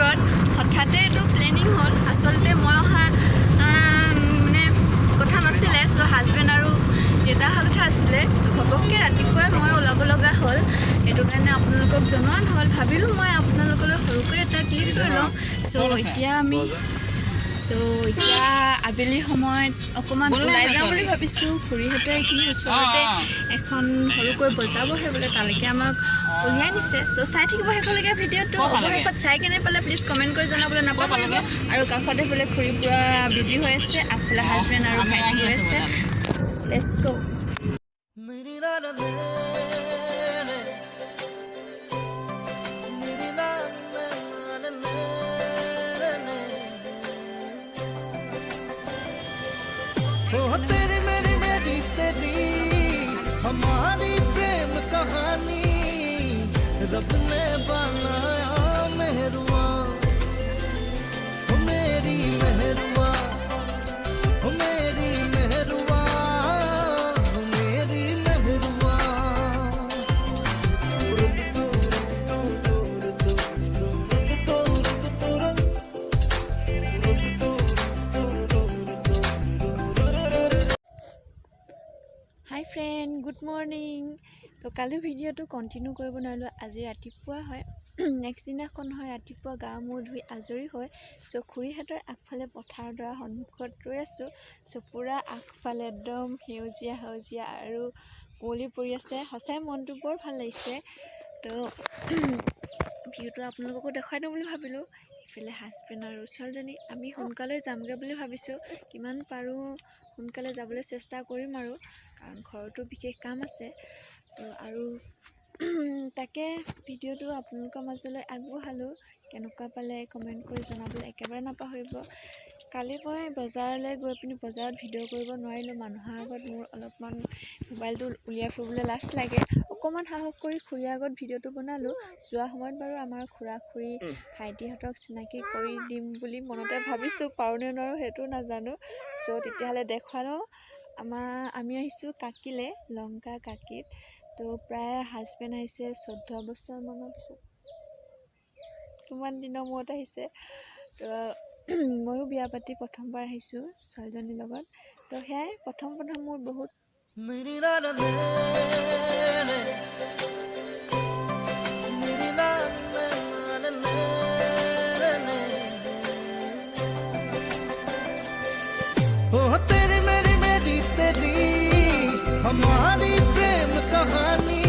দূৰত হঠাতে এইটো প্লেনিং হ'ল আচলতে মই অহা মানে কথা নাছিলে চ' হাজবেণ্ড আৰু দেউতা অহা কথা আছিলে ঘপককৈ ৰাতিপুৱাই মই ওলাব লগা হ'ল এইটো কাৰণে আপোনালোকক জনোৱা নহ'ল ভাবিলোঁ মই আপোনালোকলৈ সৰুকৈ এটা ক্লিপ লৈ লওঁ চ' এতিয়া আবেলি সময়ত অকণমান ওলাই যাওঁ বুলি ভাবিছোঁ খুৰীহঁতে এইখিনি ওচৰতে এখন সৰুকৈ বজাৰ বহে বোলে তালৈকে আমাক উলিয়াই নিছে চ' চাই থাকিব শেষলৈকে ভিডিঅ'টো অৱশেষত চাই কেনে পালে প্লিজ কমেণ্ট কৰি জনাবলৈ নাপাহৰিব আৰু কাষতে বোলে খুৰী পূৰা বিজি হৈ আছে আগফালে হাজবেণ্ড আৰু ভাইটি হৈ আছে লেটছ গো तेरी मेरी मेरी तेरी हमारी प्रेम कहानी रब ने बनाया मेहरुआ मेरी मेहरुआ मेरी मेहरुआ मेरी मेहरुआ হাই ফ্ৰেণ্ড গুড মৰ্ণিং তো কালি ভিডিঅ'টো কণ্টিনিউ কৰিব নোৱাৰিলোঁ আজি ৰাতিপুৱা হয় নেক্সট দিনাখন হয় ৰাতিপুৱা গা মূৰ ধুই আজৰি হয় চ' খুৰীহঁতৰ আগফালে পথাৰৰ দ্বাৰা সন্মুখত ৰৈ আছোঁ চ' পূৰা আগফালে একদম সেউজীয়া সেউজীয়া আৰু কুঁৱলী পৰি আছে সঁচাই মনটো বৰ ভাল লাগিছে তো ভিউটো আপোনালোককো দেখুৱাই দিওঁ বুলি ভাবিলোঁ ইফালে হাজবেণ্ড আৰু ছোৱালীজনী আমি সোনকালে যামগৈ বুলি ভাবিছোঁ কিমান পাৰোঁ সোনকালে যাবলৈ চেষ্টা কৰিম আৰু কাৰণ ঘৰতো বিশেষ কাম আছে তো আৰু তাকে ভিডিঅ'টো আপোনালোকৰ মাজলৈ আগবঢ়ালোঁ কেনেকুৱা পালে কমেণ্ট কৰি জনাবলৈ একেবাৰে নাপাহৰিব কালি মই বজাৰলৈ গৈ পিনি বজাৰত ভিডিঅ' কৰিব নোৱাৰিলোঁ মানুহৰ আগত মোৰ অলপমান মোবাইলটো উলিয়াই ফুৰিবলৈ লাজ লাগে অকণমান সাহস কৰি খুৰীৰ আগত ভিডিঅ'টো বনালোঁ যোৱা সময়ত বাৰু আমাৰ খুৰা খুৰী ভাইটিহঁতক চিনাকি কৰি দিম বুলি মনতে ভাবিছোঁ পাৰোঁনে নোৱাৰোঁ সেইটো নাজানো চ' তেতিয়াহ'লে দেখুৱাই লওঁ আমি আহিছোঁ কাকিলে লংকা কাকিত তো প্ৰায় হাজবেণ্ড আহিছে 14 বছৰমানৰ পিছত কিমান দিনৰ মূৰত আহিছে তো ময়ো বিয়া পাতি প্ৰথমবাৰ আহিছোঁ ছোৱালীজনীৰ লগত তো সেয়াই প্ৰথম মোৰ বহুত तेरी मेरी मेरी तेरी हमारी प्रेम कहानी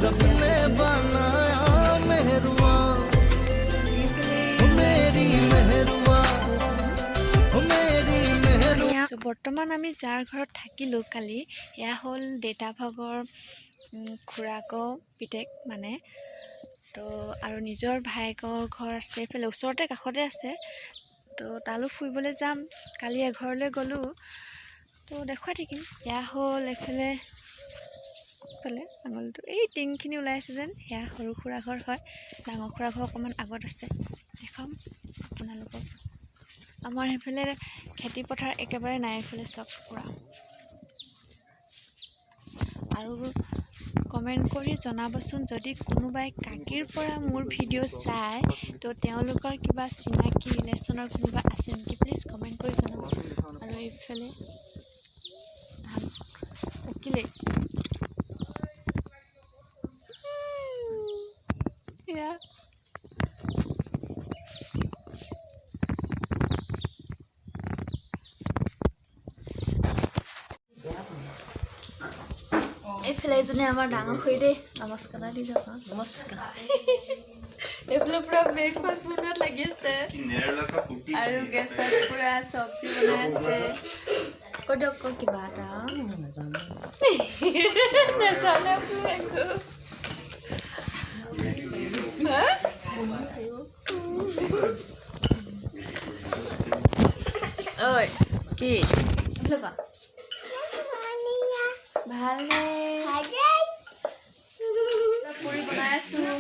रब ने बनाया मेहरुआ मेरी मेहरुआ मेरी मेहरुआ বৰ্তমান আমি যাৰ ঘৰত থাকিলোঁ কালি এয়া হ'ল দেউতা ভাগৰ খুৰাকৰ পিতেক মানে তো আৰু নিজৰ ভায়েকৰ ঘৰ আছে এইফালে ওচৰতে কাষতে আছে তো তালৈ ফুৰিবলৈ যাম কালি এঘৰলৈ গ'লোঁ তো দেখুৱাই থাকিম এয়া হ'ল এইফালে আঙুলিটো এই টিংখিনি ওলাই আছে যেন সেয়া সৰু খুৰা ঘৰ হয় ডাঙৰ খুৰা ঘৰ অকণমান আগত আছে দেখুৱাম আপোনালোকক আমাৰ সেইফালে খেতি পথাৰ একেবাৰে নাই এইফালে চব পুৰা আৰু কমেণ্ট কৰি জনাবচোন যদি কোনোবাই কাকিৰ পৰা মোৰ ভিডিঅ' চায় তো তেওঁলোকৰ কিবা চিনাকি ৰিলেশ্যনৰ কোনোবা আছে নেকি প্লিজ কমেণ্ট কৰি জনাব আৰু এইফালে ধান থাকিলেই এইফালে এজনী আমাৰ ডাঙৰ খুৰী দেই নমস্কাৰ দি যাওক নমস্কাৰ এইফালে পুৰা ব্ৰেকফাষ্ট বনোৱাত লাগি আছে আৰু গেছত পুৰা চব্জি বনাই আছে কদক কিবা এটা নাজানে একো ঐ কি ভালনে পুৰি বনাই আছোঁ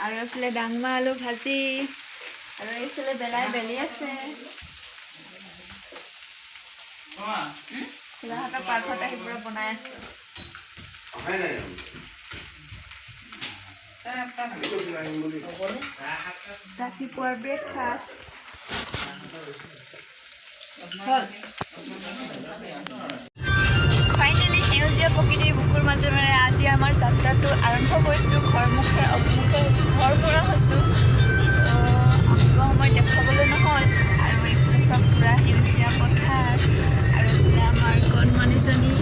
আৰু এইফালে ডাংমা আলু ভাজি আৰু এইফালে বেলাই বেলি আছে খুৰাহঁতৰ পাকঘৰত আহি পুৰা বনাই আছোঁ ৰাতিপুৱাৰ ব্ৰেকফাষ্ট ফাইনেলি সেউজীয়া প্ৰকৃতিৰ বুকুৰ মাজেৰে আজি আমাৰ যাত্ৰাটো আৰম্ভ কৰিছোঁ। ঘৰমুখে অভিমুখে ঘৰ পৰা হৈছোঁ। চ' আহিব সময় দেখাবলৈ নহ'ল আৰু এইফালে চব পূৰা সেউজীয়া পথাৰ আৰু এইফালে আমাৰ কণমানিজনী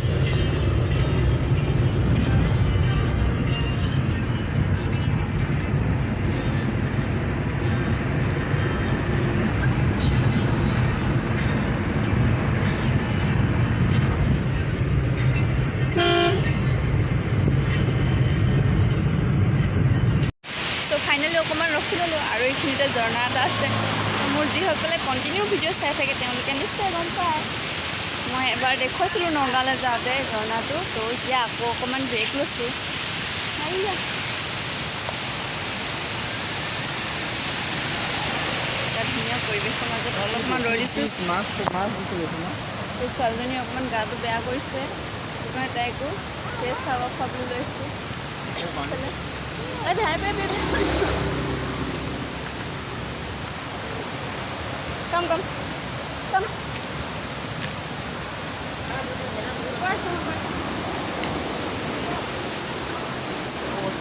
ফাইনেলি অকণমান ৰখি ল'লোঁ আৰু এইখিনিতে ঝৰ্ণা এটা আছে। মোৰ যিসকলে কণ্টিনিউ ভিডিঅ' চাই থাকে তেওঁলোকে নিশ্চয় গম পায়। মই এবাৰ দেখুৱাইছিলোঁ নগাঁৱলৈ যাওঁতে ঝৰ্ণাটো, তো এতিয়া আকৌ অকণমান ব্ৰেক লৈছোঁ। এটা ধুনীয়া পৰিৱেশৰ মাজত অলপমান ৰৈ দিছোঁ। ছোৱালীজনী অকণমান গাটো বেয়া কৰিছে, সেইকাৰণে তাইকো ফ্ৰেছ হাৱা খুৱাবলৈ লৈছোঁ। Come.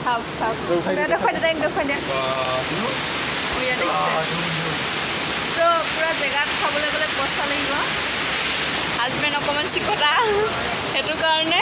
South. দেখুৱাই দিয়া। Oh, yeah, দেখিছে। তো পুৰা জেগাত চাবলৈ গ'লে পইচা লাগিব। হাজবেণ্ড অকণমান চিকটা, সেইটো কাৰণে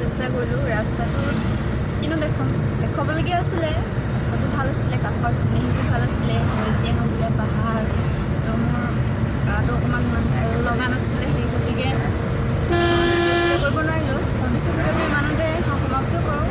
চেষ্টা কৰিলোঁ। ৰাস্তাটো কিনো দেখুৱাবলগীয়া আছিলে, ৰাস্তাটো ভাল আছিলে, কাষৰ চিনেৰীটো ভাল আছিলে, সেউজীয়া পাহাৰ। তো মোৰ গাটো অকণমান আৰু লগা নাছিলে, সেই গতিকে চেষ্টা কৰিব নোৱাৰিলোঁ। ভাবিছোঁ ভিডিঅ'টো ইমানতে সমাপ্ত কৰোঁ।